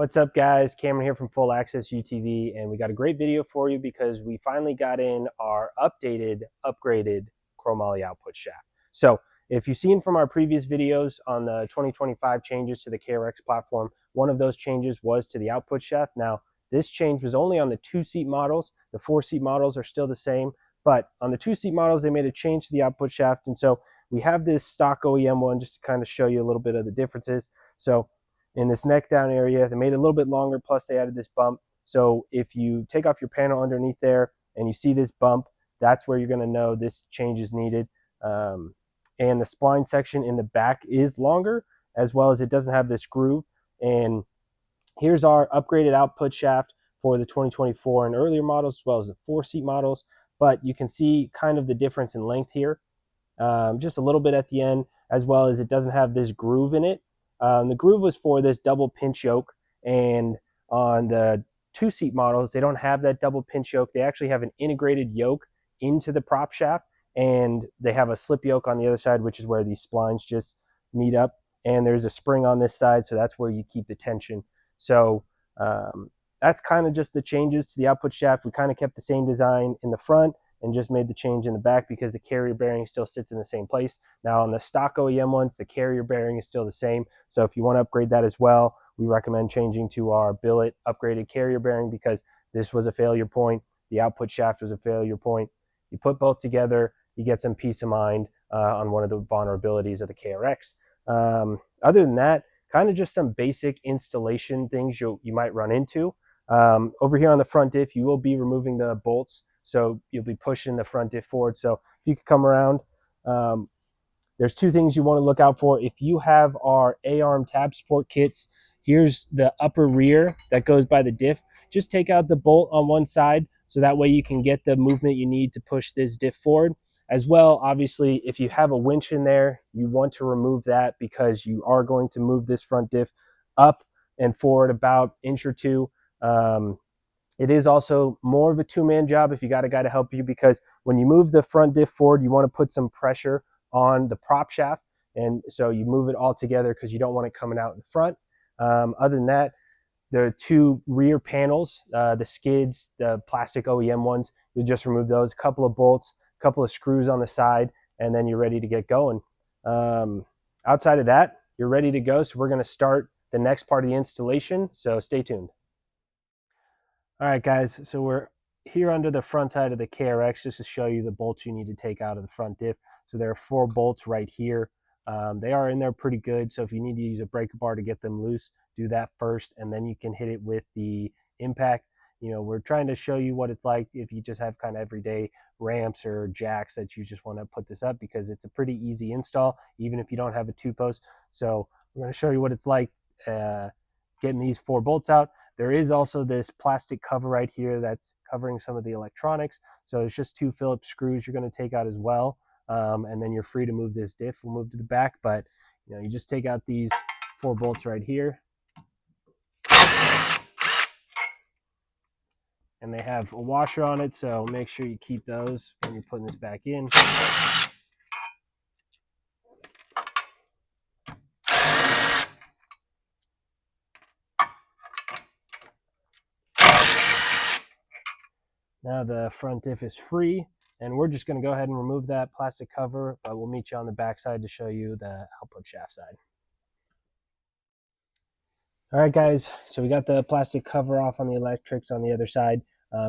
What's up, guys? Cameron here from Full Access UTV, and we got a great video for you because we finally got in our upgraded chromoly output shaft. So if you've seen from our previous videos on the 2025 changes to the KRX platform, one of those changes was to the output shaft. Now, this change was only on the 2-seat models. The 4-seat models are still the same, but on the 2-seat models, they made a change to the output shaft. And so we have this stock OEM one just to kind of show you a little bit of the differences. So in this neck down area, they made it a little bit longer, plus they added this bump. So if you take off your panel underneath there and you see this bump, that's where you're going to know this change is needed. And the spline section in the back is longer, as well as it doesn't have this groove. And here's our upgraded output shaft for the 2024 and earlier models, as well as the 4-seat models. But you can see kind of the difference in length here, just a little bit at the end, as well as it doesn't have this groove in it. The groove was for this double pinch yoke, and on the 2-seat models, they don't have that double pinch yoke. They actually have an integrated yoke into the prop shaft, and they have a slip yoke on the other side, which is where these splines just meet up. And there's a spring on this side, so that's where you keep the tension. So that's kind of just the changes to the output shaft. We kind of kept the same design in the front and just made the change in the back because the carrier bearing still sits in the same place. Now on the stock OEM ones, the carrier bearing is still the same. So if you want to upgrade that as well, we recommend changing to our billet upgraded carrier bearing because this was a failure point. The output shaft was a failure point. You put both together, you get some peace of mind on one of the vulnerabilities of the KRX. Other than that, kind of just some basic installation things you might run into. Over here on the front diff, you will be removing the bolts. So you'll be pushing the front diff forward. So if you could come around, there's 2 things you want to look out for. If you have our A-arm tab support kits, here's the upper rear that goes by the diff. Just take out the bolt on one side so that way you can get the movement you need to push this diff forward. As well, obviously, if you have a winch in there, you want to remove that because you are going to move this front diff up and forward about 1 or 2 inches. It is also more of a 2-man job if you got a guy to help you, because when you move the front diff forward, you want to put some pressure on the prop shaft. And so you move it all together because you don't want it coming out in front. Other than that, there are 2 rear panels, the skids, the plastic OEM ones. You just remove those, a couple of bolts, a couple of screws on the side, and then you're ready to get going. Outside of that, you're ready to go. So we're going to start the next part of the installation. So stay tuned. All right, guys, so we're here under the front side of the KRX just to show you the bolts you need to take out of the front diff. So there are 4 bolts right here. They are in there pretty good, so if you need to use a breaker bar to get them loose, do that first, and then you can hit it with the impact. You know, we're trying to show you what it's like if you just have kind of everyday ramps or jacks that you just want to put this up, because it's a pretty easy install, even if you don't have a 2-post. So we're going to show you what it's like getting these 4 bolts out. There is also this plastic cover right here that's covering some of the electronics. So it's just 2 Phillips screws you're going to take out as well. And then you're free to move this diff. We'll move to the back, but you just take out these 4 bolts right here. And they have a washer on it, so make sure you keep those when you're putting this back in. Now the front diff is free, and we're just going to go ahead and remove that plastic cover, but we'll meet you on the back side to show you the output shaft side. All right, guys, so we got the plastic cover off on the electrics on the other side.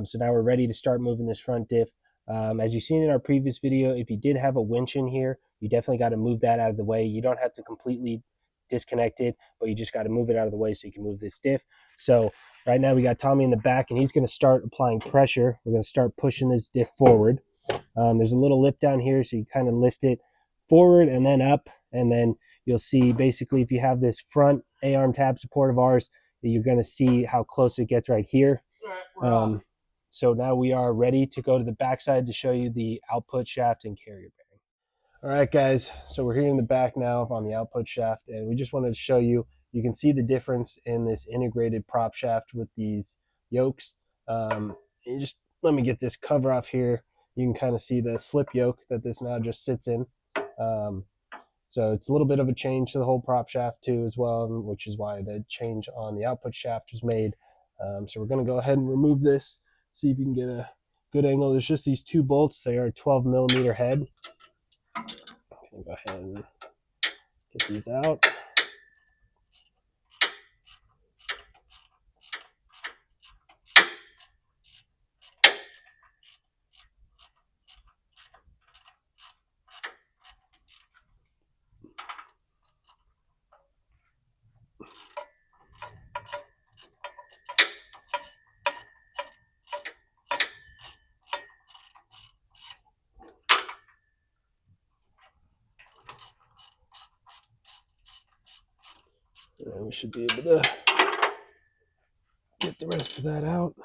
So now we're ready to start moving this front diff. As you've seen in our previous video, if you did have a winch in here, you definitely got to move that out of the way. You don't have to completely disconnect it, but you just got to move it out of the way so you can move this diff. So right now we got Tommy in the back, and he's going to start applying pressure. We're going to start pushing this diff forward. There's a little lip down here, so you kind of lift it forward and then up, and then you'll see basically if you have this front A-arm tab support of ours, you're going to see how close it gets right here. So now we are ready to go to the backside to show you the output shaft and carrier bearing. All right, guys, so we're here in the back now on the output shaft, and we just wanted to show you, you can see the difference in this integrated prop shaft with these yokes. You just let me get this cover off here. You can kind of see the slip yoke that this now just sits in. So it's a little bit of a change to the whole prop shaft too as well, which is why the change on the output shaft was made. So we're going to go ahead and remove this, see if you can get a good angle. There's just these two bolts. They are 12 millimeter head. I'm going to go ahead and get these out. And we should be able to get the rest of that out.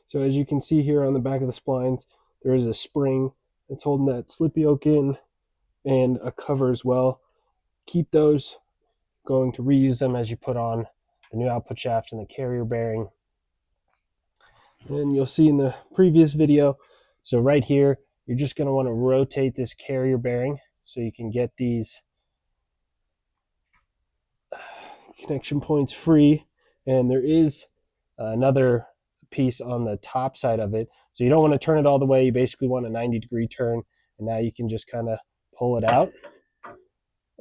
So as you can see here on the back of the splines, there is a spring that's holding that slip yoke in and a cover as well. Keep those. Going to reuse them as you put on the new output shaft and the carrier bearing. And you'll see in the previous video, so right here, you're just going to want to rotate this carrier bearing so you can get these connection points free. And there is another piece on the top side of it. So you don't want to turn it all the way. You basically want a 90-degree turn. And now you can just kind of pull it out.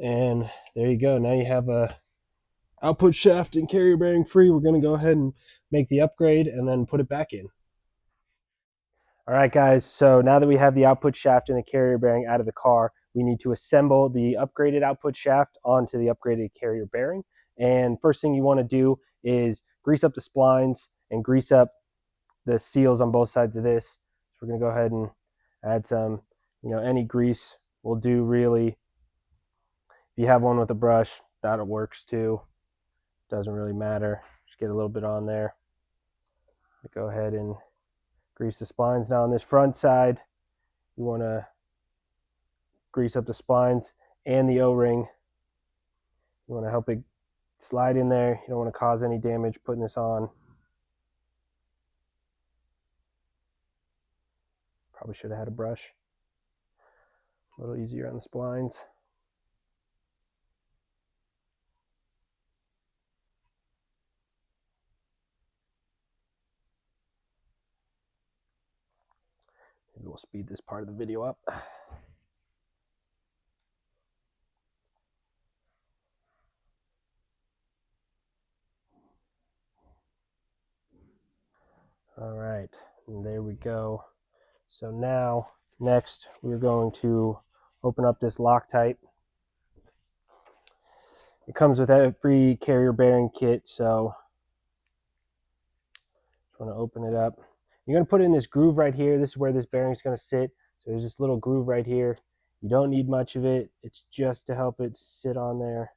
And there you go. Now you have a output shaft and carrier bearing free. We're going to go ahead and make the upgrade and then put it back in. All right, guys, so now that we have the output shaft and the carrier bearing out of the car, we need to assemble the upgraded output shaft onto the upgraded carrier bearing. And first thing you want to do is grease up the splines and grease up the seals on both sides of this. So we're going to go ahead and add some, any grease will do really. If you have one with a brush, that works too. Doesn't really matter. Just get a little bit on there. Go ahead and grease the splines. Now on this front side, you want to grease up the splines and the O-ring. You want to help it slide in there. You don't want to cause any damage putting this on. Probably should have had a brush. A little easier on the splines. Maybe we'll speed this part of the video up. All right, and there we go. So now, next, we're going to open up this Loctite. It comes with every carrier bearing kit, so just want to open it up. You're going to put it in this groove right here. This is where this bearing is going to sit. So there's this little groove right here. You don't need much of it. It's just to help it sit on there.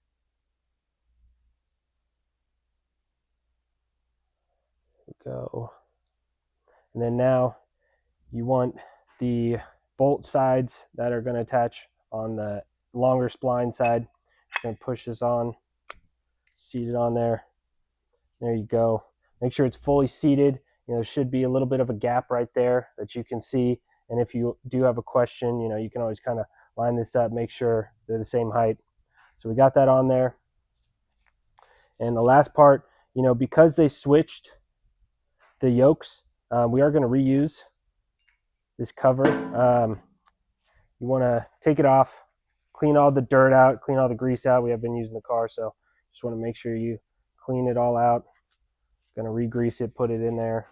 There we go. And then now you want the bolt sides that are going to attach on the longer spline side. Just going to push this on, seat it on there. There you go. Make sure it's fully seated. There should be a little bit of a gap right there that you can see. And if you do have a question, you can always kind of line this up, make sure they're the same height. So we got that on there. And the last part, because they switched the yokes, we are going to reuse this cover. You want to take it off, clean all the dirt out, clean all the grease out. We have been using the car, so just want to make sure you clean it all out. Going to re-grease it, put it in there.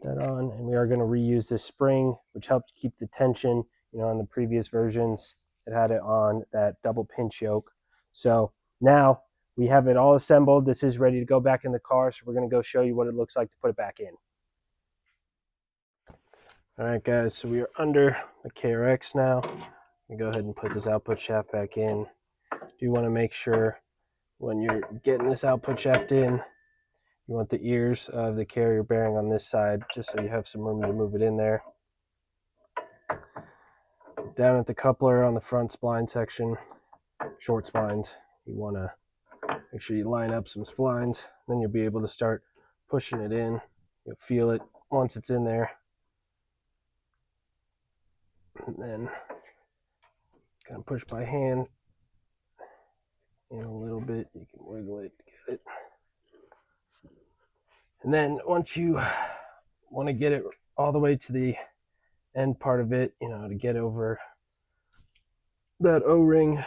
That on, and we are going to reuse this spring, which helped keep the tension. On the previous versions, it had it on that double pinch yoke. So now we have it all assembled. This is ready to go back in the car, so we're going to go show you what it looks like to put it back in. All right, guys, so we are under the KRX now. Go ahead and put this output shaft back in. You want to make sure when you're getting this output shaft in, you want the ears of the carrier bearing on this side, just so you have some room to move it in there. Down at the coupler on the front spline section, short splines, you want to make sure you line up some splines, then you'll be able to start pushing it in. You'll feel it once it's in there. And then kind of push by hand in a little bit. You can wiggle it to get it. And then once you want to get it all the way to the end part of it, to get over that O-ring,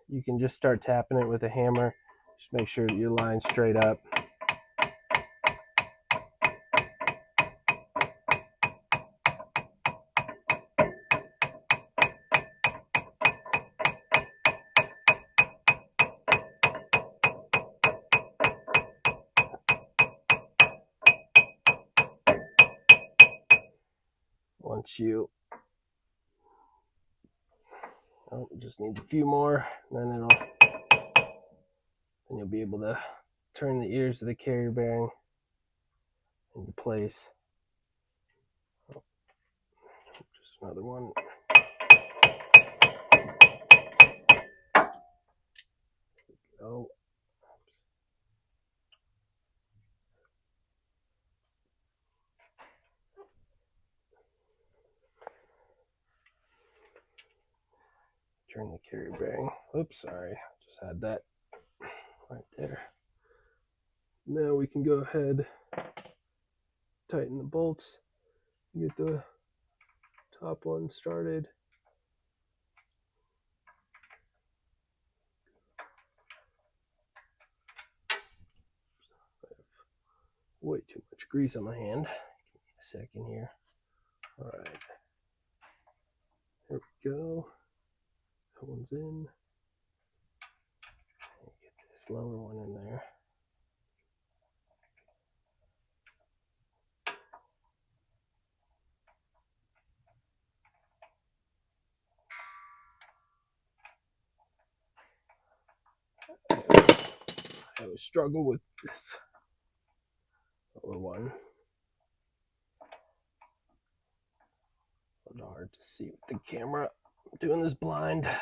you can just start tapping it with a hammer. Just make sure that you're lined straight up. Once you just need a few more, then you'll be able to turn the ears of the carrier bearing into place. Just another one. Go. Turn the carrier bearing. Oops, sorry, just had that right there. Now we can go ahead, tighten the bolts, get the top one started. I have way too much grease on my hand. Give me a second here. All right, there we go. That one's in. Get this lower one in there. I always struggle with this lower one. A little hard to see with the camera. I'm doing this blind. There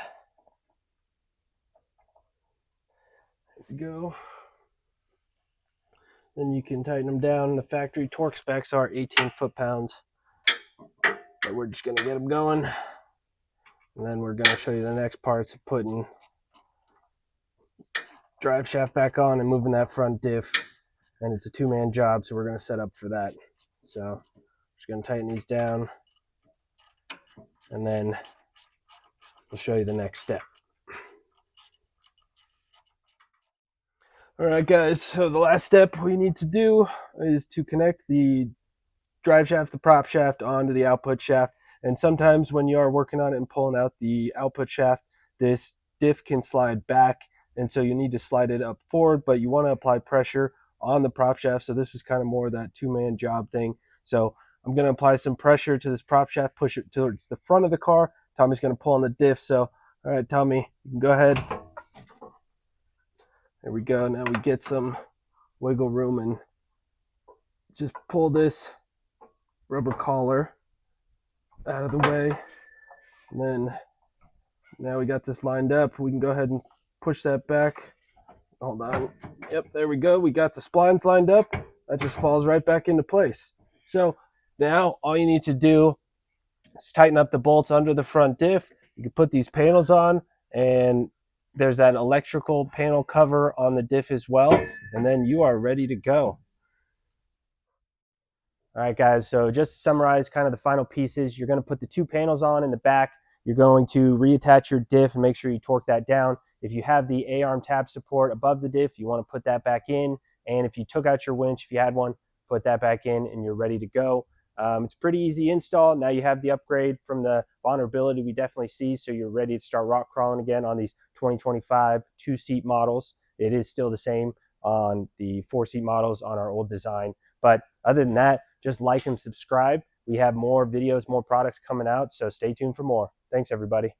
we go. Then you can tighten them down. The factory torque specs are 18 foot-pounds. But we're just going to get them going. And then we're going to show you the next parts of putting drive shaft back on and moving that front diff. And it's a two-man job, so we're going to set up for that. So just going to tighten these down. And then we'll show you the next step. All right, guys, so the last step we need to do is to connect the drive shaft, the prop shaft, onto the output shaft. And sometimes when you are working on it and pulling out the output shaft, this diff can slide back, and so you need to slide it up forward, but you want to apply pressure on the prop shaft. So this is kind of more of that two-man job thing. So I'm going to apply some pressure to this prop shaft, push it towards the front of the car. Tommy's going to pull on the diff. So, all right, Tommy, you can go ahead. There we go. Now we get some wiggle room and just pull this rubber collar out of the way. And then now we got this lined up. We can go ahead and push that back. Hold on. Yep, there we go. We got the splines lined up. That just falls right back into place. So now all you need to do is tighten up the bolts under the front diff. You can put these panels on, and there's that electrical panel cover on the diff as well. And then you are ready to go. All right, guys, so just to summarize kind of the final pieces, you're going to put the two panels on in the back. You're going to reattach your diff and make sure you torque that down. If you have the A-arm tab support above the diff, you want to put that back in. And if you took out your winch, if you had one, put that back in and you're ready to go. It's pretty easy install. Now you have the upgrade from the vulnerability we definitely see, so you're ready to start rock crawling again on these 2025 two-seat models. It is still the same on the four-seat models on our old design. But other than that, just like and subscribe. We have more videos, more products coming out, so stay tuned for more. Thanks, everybody.